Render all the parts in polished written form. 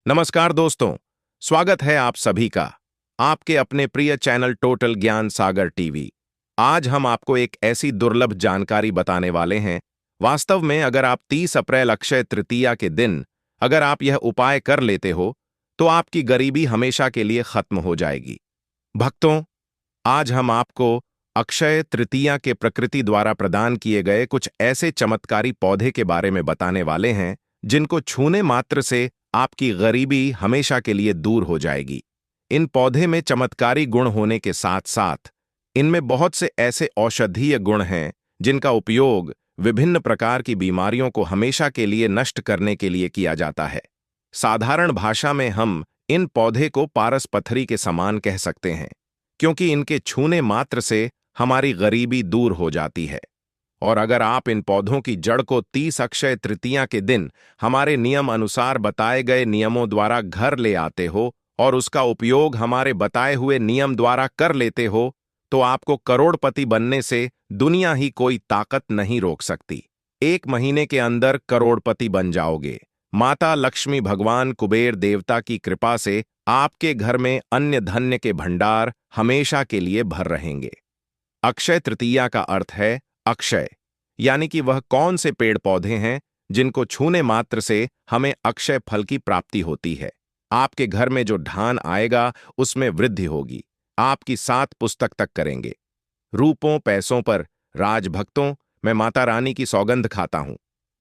नमस्कार दोस्तों, स्वागत है आप सभी का आपके अपने प्रिय चैनल टोटल ज्ञान सागर टीवी। आज हम आपको एक ऐसी दुर्लभ जानकारी बताने वाले हैं। वास्तव में अगर आप 30 अप्रैल अक्षय तृतीया के दिन अगर आप यह उपाय कर लेते हो तो आपकी गरीबी हमेशा के लिए खत्म हो जाएगी। भक्तों, आज हम आपको अक्षय तृतीया के प्रकृति द्वारा प्रदान किए गए कुछ ऐसे चमत्कारी पौधे के बारे में बताने वाले हैं जिनको छूने मात्र से आपकी गरीबी हमेशा के लिए दूर हो जाएगी। इन पौधे में चमत्कारी गुण होने के साथ साथ इनमें बहुत से ऐसे औषधीय गुण हैं जिनका उपयोग विभिन्न प्रकार की बीमारियों को हमेशा के लिए नष्ट करने के लिए किया जाता है। साधारण भाषा में हम इन पौधे को पारस पत्थरी के समान कह सकते हैं, क्योंकि इनके छूने मात्र से हमारी गरीबी दूर हो जाती है। और अगर आप इन पौधों की जड़ को 30 अक्षय तृतीया के दिन हमारे नियम अनुसार बताए गए नियमों द्वारा घर ले आते हो और उसका उपयोग हमारे बताए हुए नियम द्वारा कर लेते हो, तो आपको करोड़पति बनने से दुनिया ही कोई ताकत नहीं रोक सकती। 1 महीने के अंदर करोड़पति बन जाओगे। माता लक्ष्मी भगवान कुबेर देवता की कृपा से आपके घर में अन्य धन्य के भंडार हमेशा के लिए भर रहेंगे। अक्षय तृतीया का अर्थ है अक्षय, यानी कि वह कौन से पेड़ पौधे हैं जिनको छूने मात्र से हमें अक्षय फल की प्राप्ति होती है। आपके घर में जो धान आएगा उसमें वृद्धि होगी, आपकी 7 पुस्तक तक करेंगे। रूपों पैसों पर राजभक्तों, मैं माता रानी की सौगंध खाता हूं।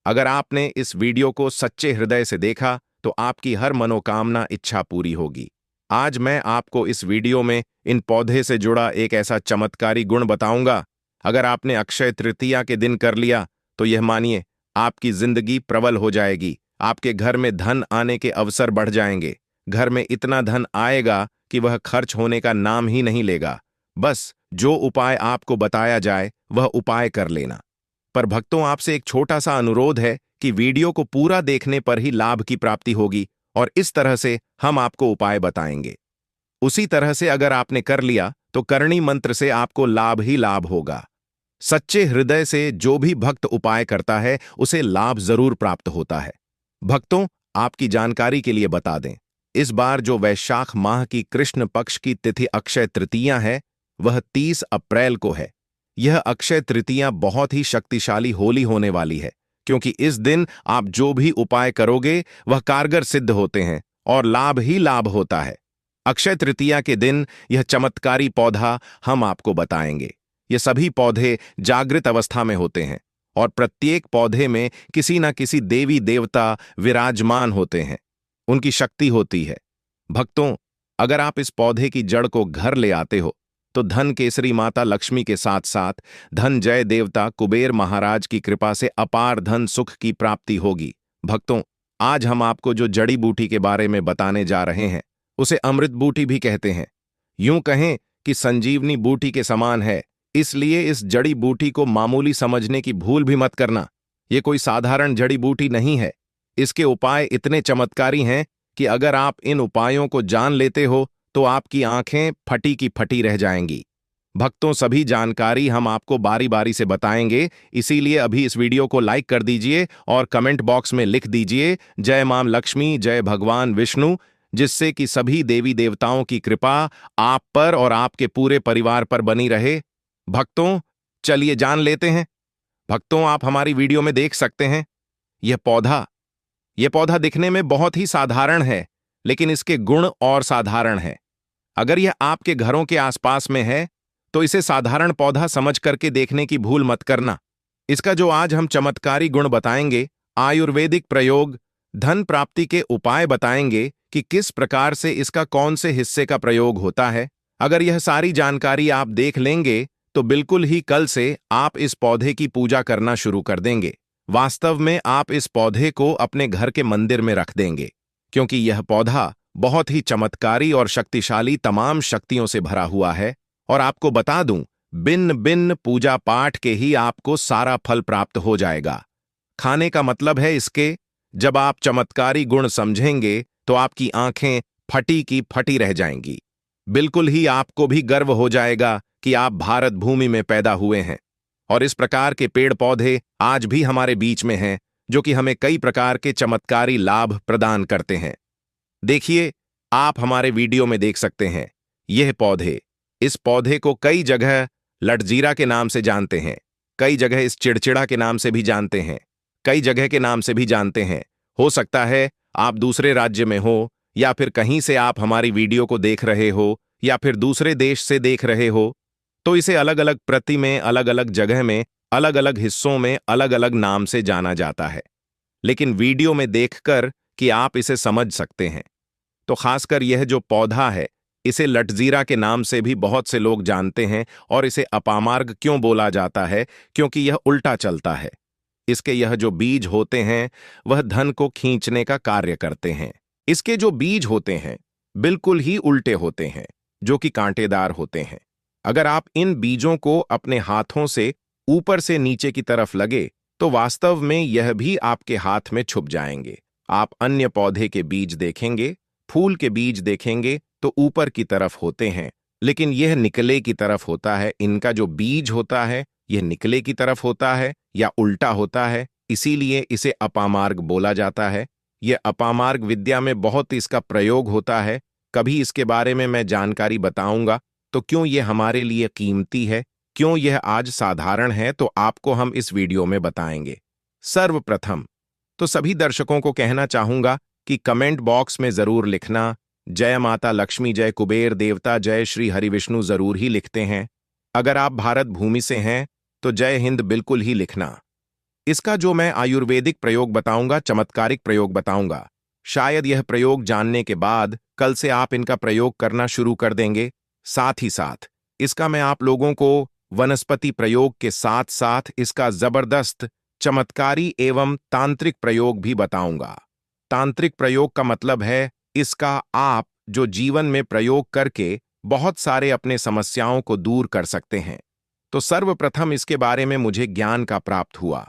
अगर आपने इस वीडियो को सच्चे हृदय से देखा तो आपकी हर मनोकामना इच्छा पूरी होगी। आज मैं आपको इस वीडियो में इन पौधे से जुड़ा एक ऐसा चमत्कारी गुण बताऊंगा, अगर आपने अक्षय तृतीया के दिन कर लिया तो यह मानिए आपकी जिंदगी प्रबल हो जाएगी। आपके घर में धन आने के अवसर बढ़ जाएंगे। घर में इतना धन आएगा कि वह खर्च होने का नाम ही नहीं लेगा। बस जो उपाय आपको बताया जाए वह उपाय कर लेना। पर भक्तों, आपसे एक छोटा सा अनुरोध है कि वीडियो को पूरा देखने पर ही लाभ की प्राप्ति होगी और इस तरह से हम आपको उपाय बताएंगे। उसी तरह से अगर आपने कर लिया तो करणी मंत्र से आपको लाभ ही लाभ होगा। सच्चे हृदय से जो भी भक्त उपाय करता है उसे लाभ जरूर प्राप्त होता है। भक्तों, आपकी जानकारी के लिए बता दें, इस बार जो वैशाख माह की कृष्ण पक्ष की तिथि अक्षय तृतीया है वह 30 अप्रैल को है। यह अक्षय तृतीया बहुत ही शक्तिशाली होली होने वाली है, क्योंकि इस दिन आप जो भी उपाय करोगे वह कारगर सिद्ध होते हैं और लाभ ही लाभ होता है। अक्षय तृतीया के दिन यह चमत्कारी पौधा हम आपको बताएंगे। ये सभी पौधे जागृत अवस्था में होते हैं और प्रत्येक पौधे में किसी न किसी देवी देवता विराजमान होते हैं, उनकी शक्ति होती है। भक्तों, अगर आप इस पौधे की जड़ को घर ले आते हो तो धन केसरी माता लक्ष्मी के साथ साथ धन जय देवता कुबेर महाराज की कृपा से अपार धन सुख की प्राप्ति होगी। भक्तों, आज हम आपको जो जड़ी बूटी के बारे में बताने जा रहे हैं उसे अमृत बूटी भी कहते हैं। यूं कहें कि संजीवनी बूटी के समान है, इसलिए इस जड़ी बूटी को मामूली समझने की भूल भी मत करना। ये कोई साधारण जड़ी बूटी नहीं है। इसके उपाय इतने चमत्कारी हैं कि अगर आप इन उपायों को जान लेते हो तो आपकी आंखें फटी की फटी रह जाएंगी। भक्तों, सभी जानकारी हम आपको बारी बारी से बताएंगे, इसीलिए अभी इस वीडियो को लाइक कर दीजिए और कमेंट बॉक्स में लिख दीजिए जय मां लक्ष्मी, जय भगवान विष्णु, जिससे कि सभी देवी देवताओं की कृपा आप पर और आपके पूरे परिवार पर बनी रहे। भक्तों, चलिए जान लेते हैं। भक्तों, आप हमारी वीडियो में देख सकते हैं यह पौधा दिखने में बहुत ही साधारण है, लेकिन इसके गुण और साधारण है। अगर यह आपके घरों के आसपास में है तो इसे साधारण पौधा समझ करके देखने की भूल मत करना। इसका जो आज हम चमत्कारी गुण बताएंगे, आयुर्वेदिक प्रयोग, धन प्राप्ति के उपाय बताएंगे कि किस प्रकार से इसका कौन से हिस्से का प्रयोग होता है। अगर यह सारी जानकारी आप देख लेंगे तो बिल्कुल ही कल से आप इस पौधे की पूजा करना शुरू कर देंगे। वास्तव में आप इस पौधे को अपने घर के मंदिर में रख देंगे, क्योंकि यह पौधा बहुत ही चमत्कारी और शक्तिशाली तमाम शक्तियों से भरा हुआ है। और आपको बता दूं, भिन्न भिन्न पूजा पाठ के ही आपको सारा फल प्राप्त हो जाएगा। खाने का मतलब है इसके, जब आप चमत्कारी गुण समझेंगे तो आपकी आंखें फटी की फटी रह जाएंगी। बिल्कुल ही आपको भी गर्व हो जाएगा कि आप भारत भूमि में पैदा हुए हैं। और इस प्रकार के पेड़ पौधे आज भी हमारे बीच में हैं, जो कि हमें कई प्रकार के चमत्कारी लाभ प्रदान करते हैं। देखिए, आप हमारे वीडियो में देख सकते हैं, यह पौधे। इस पौधे को कई जगह लटजीरा के नाम से जानते हैं, कई जगह इस चिड़चिड़ा के नाम से भी जानते हैं, कई जगह के नाम से भी जानते हैं। हो सकता है आप दूसरे राज्य में हो, या फिर कहीं से आप हमारी वीडियो को देख रहे हो, या फिर दूसरे देश से देख रहे हो, तो इसे अलग अलग प्रति में, अलग अलग जगह में, अलग अलग हिस्सों में अलग अलग नाम से जाना जाता है। लेकिन वीडियो में देखकर कि आप इसे समझ सकते हैं, तो खासकर यह जो पौधा है, इसे लटजीरा के नाम से भी बहुत से लोग जानते हैं। और इसे अपामार्ग क्यों बोला जाता है? क्योंकि यह उल्टा चलता है। इसके यह जो बीज होते हैं, वह धन को खींचने का कार्य करते हैं। इसके जो बीज होते हैं, बिल्कुल ही उल्टे होते हैं, जो कि कांटेदार होते हैं। अगर आप इन बीजों को अपने हाथों से ऊपर से नीचे की तरफ लगे, तो वास्तव में यह भी आपके हाथ में छुप जाएंगे। आप अन्य पौधे के बीज देखेंगे, फूल के बीज देखेंगे, तो ऊपर की तरफ होते हैं, लेकिन यह निकले की तरफ होता है। इनका जो बीज होता है, यह निकले की तरफ होता है या उल्टा होता है, इसीलिए इसे अपामार्ग बोला जाता है। यह अपामार्ग विद्या में बहुत इसका प्रयोग होता है। कभी इसके बारे में मैं जानकारी बताऊंगा, तो क्यों यह हमारे लिए कीमती है, क्यों यह आज साधारण है, तो आपको हम इस वीडियो में बताएंगे। सर्वप्रथम तो सभी दर्शकों को कहना चाहूंगा कि कमेंट बॉक्स में जरूर लिखना, जय माता लक्ष्मी, जय कुबेर देवता, जय श्री हरिविष्णु जरूर ही लिखते हैं। अगर आप भारत भूमि से हैं तो जय हिंद बिल्कुल ही लिखना। इसका जो मैं आयुर्वेदिक प्रयोग बताऊंगा, चमत्कारिक प्रयोग बताऊंगा, शायद यह प्रयोग जानने के बाद कल से आप इनका प्रयोग करना शुरू कर देंगे। साथ ही साथ इसका मैं आप लोगों को वनस्पति प्रयोग के साथ साथ इसका जबरदस्त चमत्कारी एवं तांत्रिक प्रयोग भी बताऊंगा। तांत्रिक प्रयोग का मतलब है इसका आप जो जीवन में प्रयोग करके बहुत सारे अपने समस्याओं को दूर कर सकते हैं। तो सर्वप्रथम इसके बारे में मुझे ज्ञान का प्राप्त हुआ।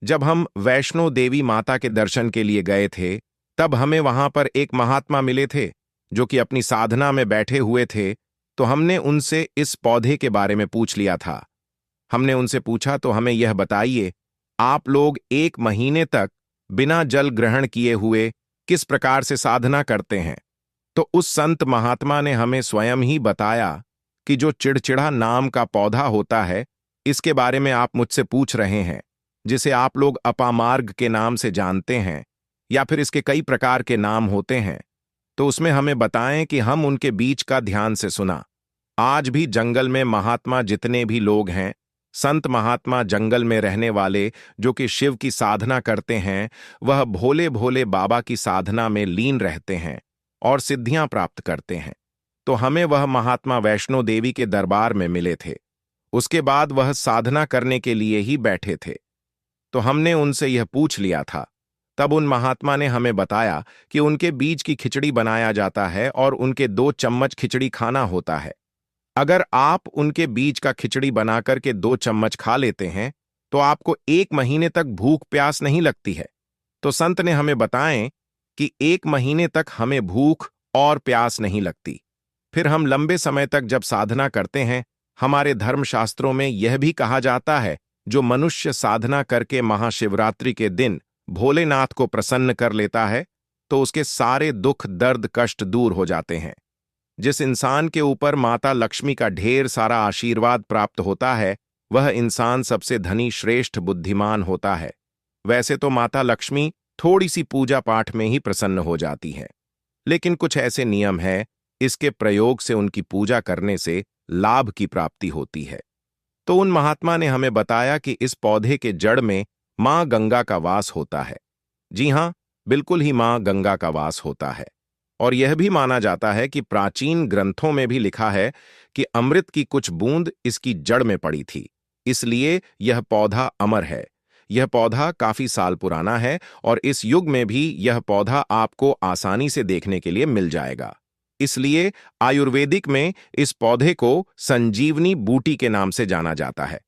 जब हम वैष्णो देवी माता के दर्शन के लिए गए थे, तब हमें वहां पर एक महात्मा मिले थे, जो कि अपनी साधना में बैठे हुए थे। तो हमने उनसे इस पौधे के बारे में पूछ लिया था। हमने उनसे पूछा, तो हमें यह बताइए, आप लोग 1 महीने तक बिना जल ग्रहण किए हुए किस प्रकार से साधना करते हैं? तो उस संत महात्मा ने हमें स्वयं ही बताया कि जो चिड़चिड़ा नाम का पौधा होता है, इसके बारे में आप मुझसे पूछ रहे हैं, जिसे आप लोग अपामार्ग के नाम से जानते हैं, या फिर इसके कई प्रकार के नाम होते हैं। तो उसमें हमें बताएं कि हम उनके बीच का ध्यान से सुना। आज भी जंगल में महात्मा जितने भी लोग हैं, संत महात्मा जंगल में रहने वाले जो कि शिव की साधना करते हैं, वह भोले भोले बाबा की साधना में लीन रहते हैं और सिद्धियां प्राप्त करते हैं। तो हमें वह महात्मा वैष्णो देवी के दरबार में मिले थे। उसके बाद वह साधना करने के लिए ही बैठे थे। तो हमने उनसे यह पूछ लिया था। तब उन महात्मा ने हमें बताया कि उनके बीज की खिचड़ी बनाया जाता है और उनके 2 चम्मच खिचड़ी खाना होता है। अगर आप उनके बीज का खिचड़ी बनाकर के 2 चम्मच खा लेते हैं, तो आपको 1 महीने तक भूख प्यास नहीं लगती है। तो संत ने हमें बताएं कि 1 महीने तक हमें भूख और प्यास नहीं लगती। फिर हम लंबे समय तक जब साधना करते हैं, हमारे धर्मशास्त्रों में यह भी कहा जाता है, जो मनुष्य साधना करके महाशिवरात्रि के दिन भोलेनाथ को प्रसन्न कर लेता है, तो उसके सारे दुख दर्द कष्ट दूर हो जाते हैं। जिस इंसान के ऊपर माता लक्ष्मी का ढेर सारा आशीर्वाद प्राप्त होता है, वह इंसान सबसे धनी श्रेष्ठ बुद्धिमान होता है। वैसे तो माता लक्ष्मी थोड़ी सी पूजा पाठ में ही प्रसन्न हो जाती है, लेकिन कुछ ऐसे नियम हैं, इसके प्रयोग से उनकी पूजा करने से लाभ की प्राप्ति होती है। तो उन महात्मा ने हमें बताया कि इस पौधे के जड़ में मां गंगा का वास होता है। जी हां, बिल्कुल ही मां गंगा का वास होता है। और यह भी माना जाता है कि प्राचीन ग्रंथों में भी लिखा है कि अमृत की कुछ बूंद इसकी जड़ में पड़ी थी, इसलिए यह पौधा अमर है। यह पौधा काफी साल पुराना है और इस युग में भी यह पौधा आपको आसानी से देखने के लिए मिल जाएगा। इसलिए आयुर्वेदिक में इस पौधे को संजीवनी बूटी के नाम से जाना जाता है।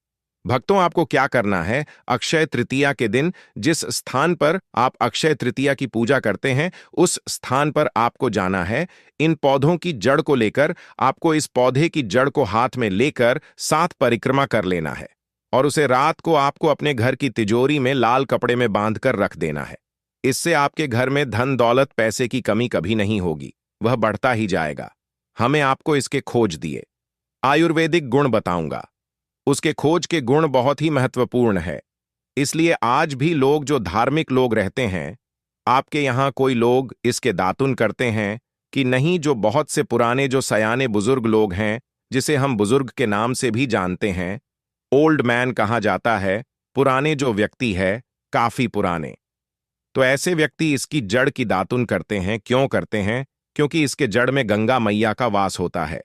भक्तों, आपको क्या करना है, अक्षय तृतीया के दिन जिस स्थान पर आप अक्षय तृतीया की पूजा करते हैं, उस स्थान पर आपको जाना है। इन पौधों की जड़ को लेकर आपको इस पौधे की जड़ को हाथ में लेकर 7 परिक्रमा कर लेना है और उसे रात को आपको अपने घर की तिजोरी में लाल कपड़े में बांधकर रख देना है। इससे आपके घर में धन दौलत पैसे की कमी कभी नहीं होगी, वह बढ़ता ही जाएगा। हमें आपको इसके खोज दिए आयुर्वेदिक गुण बताऊंगा। उसके खोज के गुण बहुत ही महत्वपूर्ण है। इसलिए आज भी लोग जो धार्मिक लोग रहते हैं, आपके यहाँ कोई लोग इसके दातुन करते हैं कि नहीं, जो बहुत से पुराने जो सयाने बुजुर्ग लोग हैं, जिसे हम बुजुर्ग के नाम से भी जानते हैं, ओल्ड मैन कहा जाता है, पुराने जो व्यक्ति है, काफी पुराने, तो ऐसे व्यक्ति इसकी जड़ की दातुन करते हैं। क्यों करते हैं? क्योंकि इसके जड़ में गंगा मैया का वास होता है।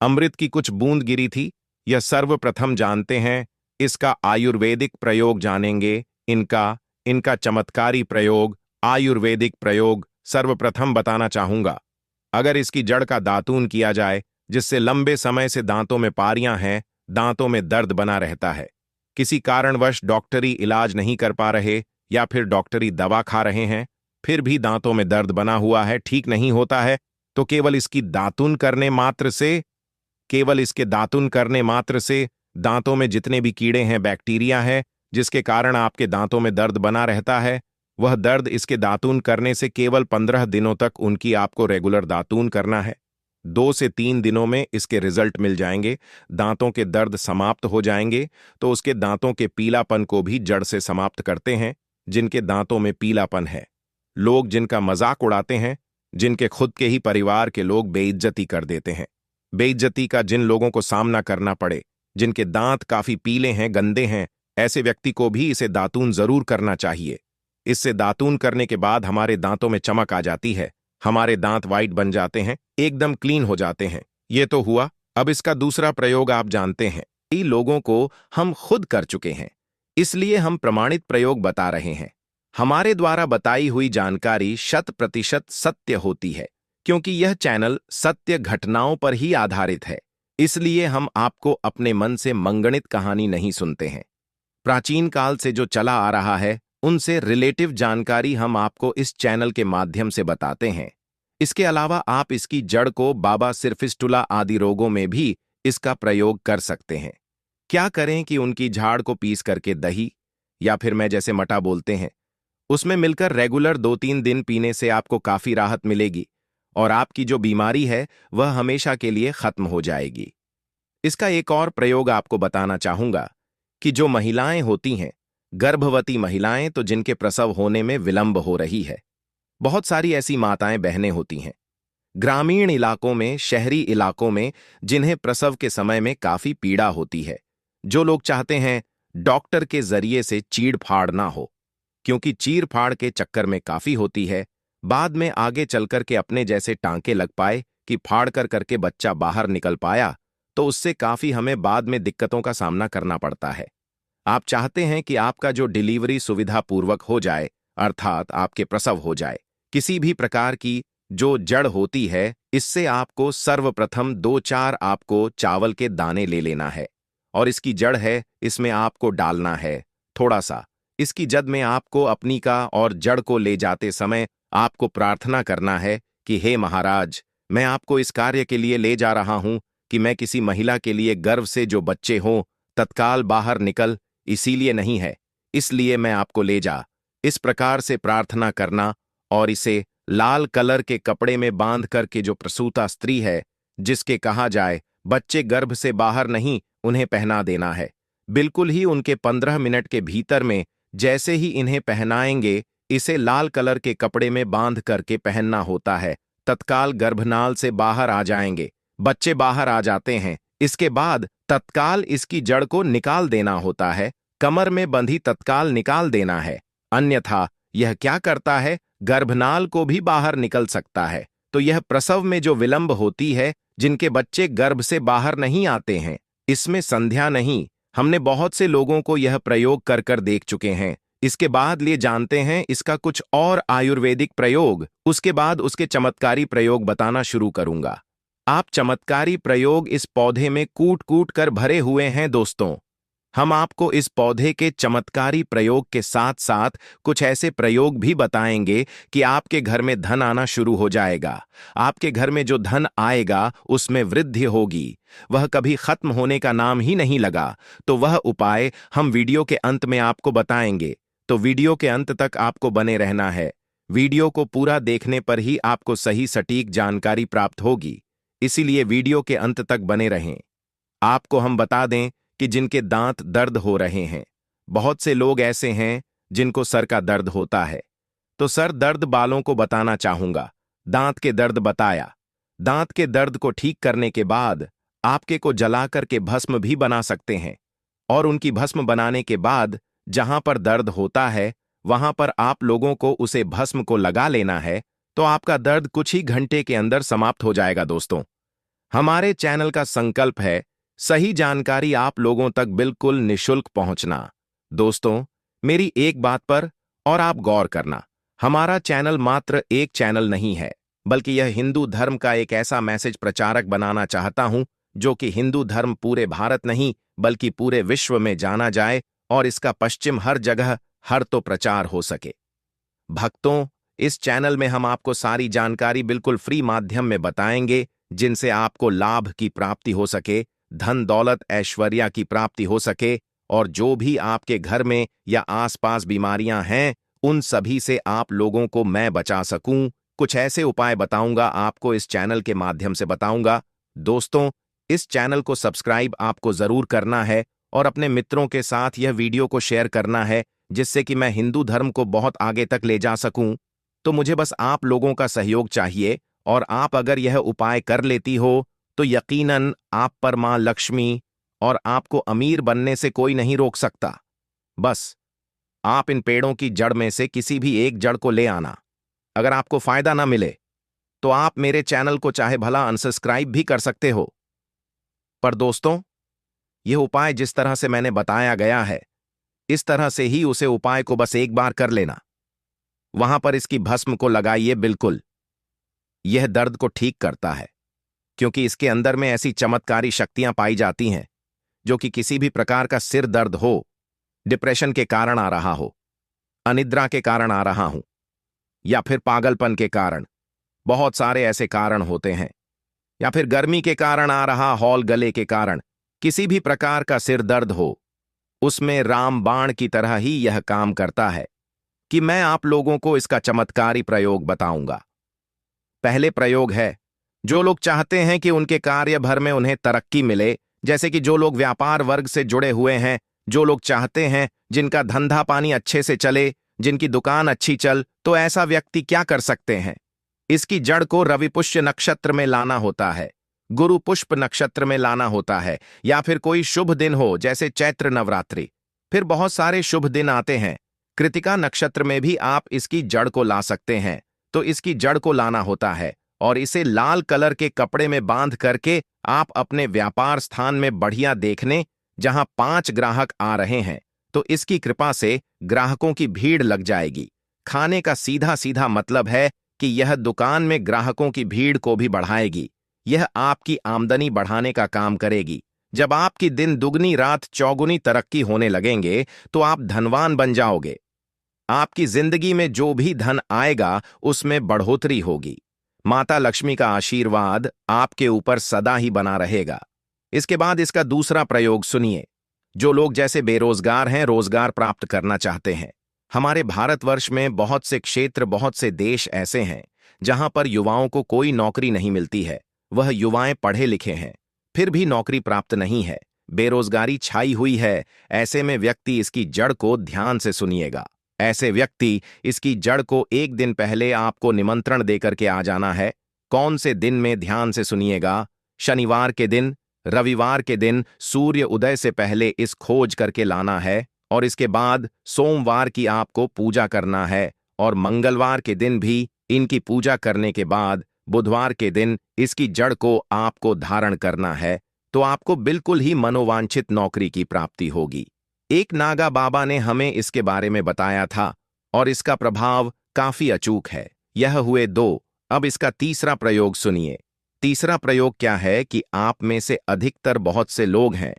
अमृत की कुछ बूंद गिरी थी, यह सर्वप्रथम जानते हैं। इसका आयुर्वेदिक प्रयोग जानेंगे। इनका इनका चमत्कारी प्रयोग, आयुर्वेदिक प्रयोग सर्वप्रथम बताना चाहूंगा। अगर इसकी जड़ का दातून किया जाए, जिससे लंबे समय से दांतों में पारियां हैं, दांतों में दर्द बना रहता है, किसी कारणवश डॉक्टरी इलाज नहीं कर पा रहे या फिर डॉक्टरी दवा खा रहे हैं, फिर भी दांतों में दर्द बना हुआ है, ठीक नहीं होता है, तो केवल इसकी दातुन करने मात्र से, केवल इसके दातुन करने मात्र से दांतों में जितने भी कीड़े हैं, बैक्टीरिया है, जिसके कारण आपके दांतों में दर्द बना रहता है, वह दर्द इसके दातून करने से केवल 15 दिनों तक उनकी आपको रेगुलर दातून करना है। 2 से 3 दिनों में इसके रिजल्ट मिल जाएंगे, दांतों के दर्द समाप्त हो जाएंगे। तो उसके दांतों के पीलापन को भी जड़ से समाप्त करते हैं। जिनके दांतों में पीलापन है, लोग जिनका मजाक उड़ाते हैं, जिनके खुद के ही परिवार के लोग बेइज्जती कर देते हैं, बेइज्जती का जिन लोगों को सामना करना पड़े, जिनके दांत काफी पीले हैं, गंदे हैं, ऐसे व्यक्ति को भी इसे दातून जरूर करना चाहिए। इससे दातून करने के बाद हमारे दांतों में चमक आ जाती है, हमारे दांत वाइट बन जाते हैं, एकदम क्लीन हो जाते हैं। ये तो हुआ। अब इसका दूसरा प्रयोग आप जानते हैं। कई लोगों को हम खुद कर चुके हैं, इसलिए हम प्रमाणित प्रयोग बता रहे हैं। हमारे द्वारा बताई हुई जानकारी 100% सत्य होती है, क्योंकि यह चैनल सत्य घटनाओं पर ही आधारित है। इसलिए हम आपको अपने मन से मंगणित कहानी नहीं सुनते हैं। प्राचीन काल से जो चला आ रहा है, उनसे रिलेटिव जानकारी हम आपको इस चैनल के माध्यम से बताते हैं। इसके अलावा आप इसकी जड़ को बाबा सिरफिस्टुला आदि रोगों में भी इसका प्रयोग कर सकते हैं। क्या करें कि उनकी झाड़ को पीस करके दही या फिर मैं जैसे मटा बोलते हैं, उसमें मिलकर रेगुलर 2-3 दिन पीने से आपको काफी राहत मिलेगी और आपकी जो बीमारी है वह हमेशा के लिए खत्म हो जाएगी। इसका एक और प्रयोग आपको बताना चाहूंगा कि जो महिलाएं होती हैं, गर्भवती महिलाएं, तो जिनके प्रसव होने में विलंब हो रही है, बहुत सारी ऐसी माताएं बहनें होती हैं ग्रामीण इलाकों में, शहरी इलाकों में, जिन्हें प्रसव के समय में काफी पीड़ा होती है। जो लोग चाहते हैं डॉक्टर के जरिए से चीड़ फाड़ ना हो, क्योंकि चीड़ फाड़ के चक्कर में काफी होती है, बाद में आगे चलकर के अपने जैसे टांके लग पाए कि फाड़ कर करके बच्चा बाहर निकल पाया, तो उससे काफी हमें बाद में दिक्कतों का सामना करना पड़ता है। आप चाहते हैं कि आपका जो डिलीवरी सुविधापूर्वक हो जाए, अर्थात आपके प्रसव हो जाए। किसी भी प्रकार की जो जड़ होती है, इससे आपको सर्वप्रथम 2-4 आपको चावल के दाने ले लेना है और इसकी जड़ है, इसमें आपको डालना है थोड़ा सा। इसकी जद में आपको अपनी का और जड़ को ले जाते समय आपको प्रार्थना करना है कि हे महाराज, मैं आपको इस कार्य के लिए ले जा रहा हूं कि मैं किसी महिला के लिए गर्भ से जो बच्चे हों तत्काल बाहर निकल, इसीलिए नहीं है, इसलिए मैं आपको ले जा। इस प्रकार से प्रार्थना करना और इसे लाल कलर के कपड़े में बांध करके जो प्रसूता स्त्री है, जिसके कहा जाए बच्चे गर्भ से बाहर नहीं, उन्हें पहना देना है। बिल्कुल ही उनके 15 मिनट के भीतर में जैसे ही इन्हें पहनाएंगे, इसे लाल कलर के कपड़े में बांध करके पहनना होता है, तत्काल गर्भनाल से बाहर आ जाएंगे, बच्चे बाहर आ जाते हैं। इसके बाद तत्काल इसकी जड़ को निकाल देना होता है, कमर में बंधी तत्काल निकाल देना है, अन्यथा यह क्या करता है, गर्भनाल को भी बाहर निकल सकता है। तो यह प्रसव में जो विलंब होती है, जिनके बच्चे गर्भ से बाहर नहीं आते हैं, इसमें संध्या नहीं। हमने बहुत से लोगों को यह प्रयोग कर कर देख चुके हैं। इसके बाद लिए जानते हैं इसका कुछ और आयुर्वेदिक प्रयोग, उसके बाद उसके चमत्कारी प्रयोग बताना शुरू करूंगा। आप चमत्कारी प्रयोग इस पौधे में कूट कूट कर भरे हुए हैं दोस्तों। हम आपको इस पौधे के चमत्कारी प्रयोग के साथ साथ कुछ ऐसे प्रयोग भी बताएंगे कि आपके घर में धन आना शुरू हो जाएगा। आपके घर में जो धन आएगा उसमें वृद्धि होगी, वह कभी खत्म होने का नाम ही नहीं लगा। तो वह उपाय हम वीडियो के अंत में आपको बताएंगे, तो वीडियो के अंत तक आपको बने रहना है। वीडियो को पूरा देखने पर ही आपको सही सटीक जानकारी प्राप्त होगी, इसीलिए वीडियो के अंत तक बने रहें। आपको हम बता दें कि जिनके दांत दर्द हो रहे हैं, बहुत से लोग ऐसे हैं जिनको सर का दर्द होता है, तो सर दर्द बालों को बताना चाहूंगा। दांत के दर्द बताया। दांत के दर्द को ठीक करने के बाद आपके को जला करके भस्म भी बना सकते हैं, और उनकी भस्म बनाने के बाद जहां पर दर्द होता है वहां पर आप लोगों को उसे भस्म को लगा लेना है, तो आपका दर्द कुछ ही घंटे के अंदर समाप्त हो जाएगा। दोस्तों, हमारे चैनल का संकल्प है सही जानकारी आप लोगों तक बिल्कुल निशुल्क पहुंचना। दोस्तों, मेरी एक बात पर और आप गौर करना, हमारा चैनल मात्र एक चैनल नहीं है, बल्कि यह हिंदू धर्म का एक ऐसा मैसेज प्रचारक बनाना चाहता हूं जो कि हिंदू धर्म पूरे भारत नहीं बल्कि पूरे विश्व में जाना जाए और इसका पश्चिम हर जगह हर तो प्रचार हो सके। भक्तों, इस चैनल में हम आपको सारी जानकारी बिल्कुल फ्री माध्यम में बताएंगे, जिनसे आपको लाभ की प्राप्ति हो सके, धन दौलत ऐश्वर्या की प्राप्ति हो सके, और जो भी आपके घर में या आसपास बीमारियां हैं उन सभी से आप लोगों को मैं बचा सकूं। कुछ ऐसे उपाय बताऊंगा, आपको इस चैनल के माध्यम से बताऊंगा। दोस्तों, इस चैनल को सब्सक्राइब आपको जरूर करना है और अपने मित्रों के साथ यह वीडियो को शेयर करना है, जिससे कि मैं हिंदू धर्म को बहुत आगे तक ले जा सकूं। तो मुझे बस आप लोगों का सहयोग चाहिए, और आप अगर यह उपाय कर लेती हो तो यकीनन आप पर मां लक्ष्मी और आपको अमीर बनने से कोई नहीं रोक सकता। बस आप इन पेड़ों की जड़ में से किसी भी एक जड़ को ले आना। अगर आपको फायदा ना मिले तो आप मेरे चैनल को चाहे भला अनसब्सक्राइब भी कर सकते हो, पर दोस्तों, यह उपाय जिस तरह से मैंने बताया गया है, इस तरह से ही उसे उपाय को बस एक बार कर लेना। वहां पर इसकी भस्म को लगाइए। बिल्कुल यह दर्द को ठीक करता है, क्योंकि इसके अंदर में ऐसी चमत्कारी शक्तियां पाई जाती हैं जो कि किसी भी प्रकार का सिर दर्द हो, डिप्रेशन के कारण आ रहा हो, अनिद्रा के कारण आ रहा हूं, या फिर पागलपन के कारण, बहुत सारे ऐसे कारण होते हैं, या फिर गर्मी के कारण आ रहा हॉल गले के कारण, किसी भी प्रकार का सिर दर्द हो, उसमें रामबाण की तरह ही यह काम करता है कि मैं आप लोगों को इसका चमत्कारी प्रयोग बताऊंगा। पहले प्रयोग है, जो लोग चाहते हैं कि उनके कार्य भर में उन्हें तरक्की मिले, जैसे कि जो लोग व्यापार वर्ग से जुड़े हुए हैं, जो लोग चाहते हैं जिनका धंधा पानी अच्छे से चले, जिनकी दुकान अच्छी चल, तो ऐसा व्यक्ति क्या कर सकते हैं? इसकी जड़ को रवि पुष्य नक्षत्र में लाना होता है, गुरु पुष्प नक्षत्र में लाना होता है, या फिर कोई शुभ दिन हो जैसे चैत्र नवरात्रि। फिर बहुत सारे शुभ दिन आते हैं, कृतिका नक्षत्र में भी आप इसकी जड़ को ला सकते हैं। तो इसकी जड़ को लाना होता है और इसे लाल कलर के कपड़े में बांध करके आप अपने व्यापार स्थान में बढ़िया देखने, जहां 5 ग्राहक आ रहे हैं, तो इसकी कृपा से ग्राहकों की भीड़ लग जाएगी। खाने का सीधा सीधा मतलब है कि यह दुकान में ग्राहकों की भीड़ को भी बढ़ाएगी। यह आपकी आमदनी बढ़ाने का काम करेगी। जब आपकी दिन दुगनी रात चौगुनी तरक्की होने लगेंगे तो आप धनवान बन जाओगे। आपकी जिंदगी में जो भी धन आएगा उसमें बढ़ोतरी होगी। माता लक्ष्मी का आशीर्वाद आपके ऊपर सदा ही बना रहेगा। इसके बाद इसका दूसरा प्रयोग सुनिए। जो लोग जैसे बेरोजगार हैं, रोजगार प्राप्त करना चाहते हैं, हमारे भारतवर्ष में बहुत से क्षेत्र, बहुत से देश ऐसे हैं जहां पर युवाओं को कोई नौकरी नहीं मिलती है। वह युवाएं पढ़े लिखे हैं, फिर भी नौकरी प्राप्त नहीं है, बेरोजगारी छाई हुई है। ऐसे में व्यक्ति इसकी जड़ को ध्यान से सुनिएगा। ऐसे व्यक्ति इसकी जड़ को एक दिन पहले आपको निमंत्रण देकर के आ जाना है। कौन से दिन में, ध्यान से सुनिएगा। शनिवार के दिन, रविवार के दिन सूर्य उदय से पहले इस खोज करके लाना है, और इसके बाद सोमवार की आपको पूजा करना है, और मंगलवार के दिन भी इनकी पूजा करने के बाद बुधवार के दिन इसकी जड़ को आपको धारण करना है। तो आपको बिल्कुल ही मनोवांछित नौकरी की प्राप्ति होगी। एक नागा बाबा ने हमें इसके बारे में बताया था और इसका प्रभाव काफी अचूक है। यह हुए 2। अब इसका तीसरा प्रयोग सुनिए। तीसरा प्रयोग क्या है कि आप में से अधिकतर बहुत से लोग हैं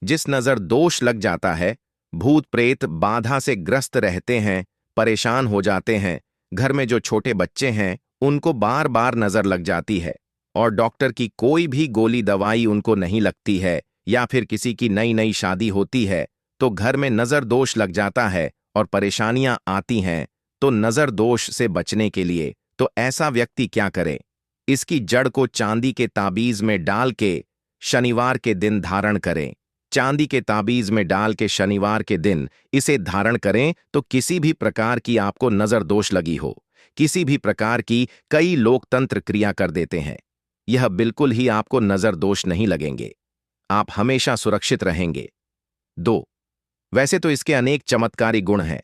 जिस नजर दोष लग जाता है, भूत प्रेत बाधा से ग्रस्त रहते हैं, परेशान हो जाते हैं। घर में जो छोटे बच्चे हैं उनको बार बार नजर लग जाती है और डॉक्टर की कोई भी गोली दवाई उनको नहीं लगती है, या फिर किसी की नई नई शादी होती है तो घर में नजर दोष लग जाता है और परेशानियां आती हैं। तो नजर दोष से बचने के लिए तो ऐसा व्यक्ति क्या करे? इसकी जड़ को चांदी के ताबीज में डाल के शनिवार के दिन धारण करें। चांदी के ताबीज में डाल के शनिवार के दिन इसे धारण करें तो किसी भी प्रकार की आपको नजर दोष लगी हो, किसी भी प्रकार की, कई लोग तंत्र क्रिया कर देते हैं, यह बिल्कुल ही आपको नजर दोष नहीं लगेंगे। आप हमेशा सुरक्षित रहेंगे। 2. वैसे तो इसके अनेक चमत्कारी गुण हैं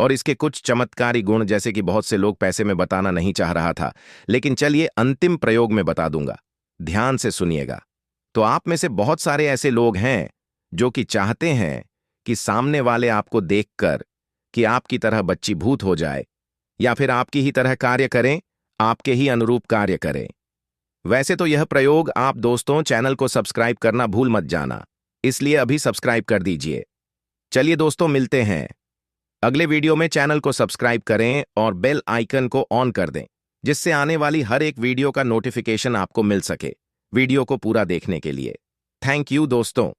और इसके कुछ चमत्कारी गुण जैसे कि बहुत से लोग पैसे में बताना नहीं चाह रहा था, लेकिन चलिए अंतिम प्रयोग में बता दूंगा, ध्यान से सुनिएगा। तो आप में से बहुत सारे ऐसे लोग हैं जो कि चाहते हैं कि सामने वाले आपको देखकर कि आपकी तरह बच्ची भूत हो जाए या फिर आपकी ही तरह कार्य करें, आपके ही अनुरूप कार्य करें। वैसे तो यह प्रयोग आप दोस्तों चैनल को सब्सक्राइब करना भूल मत जाना, इसलिए अभी सब्सक्राइब कर दीजिए। चलिए दोस्तों, मिलते हैं अगले वीडियो में। चैनल को सब्सक्राइब करें और बेल आइकन को ऑन कर दें, जिससे आने वाली हर एक वीडियो का नोटिफिकेशन आपको मिल सके। वीडियो को पूरा देखने के लिए थैंक यू दोस्तों।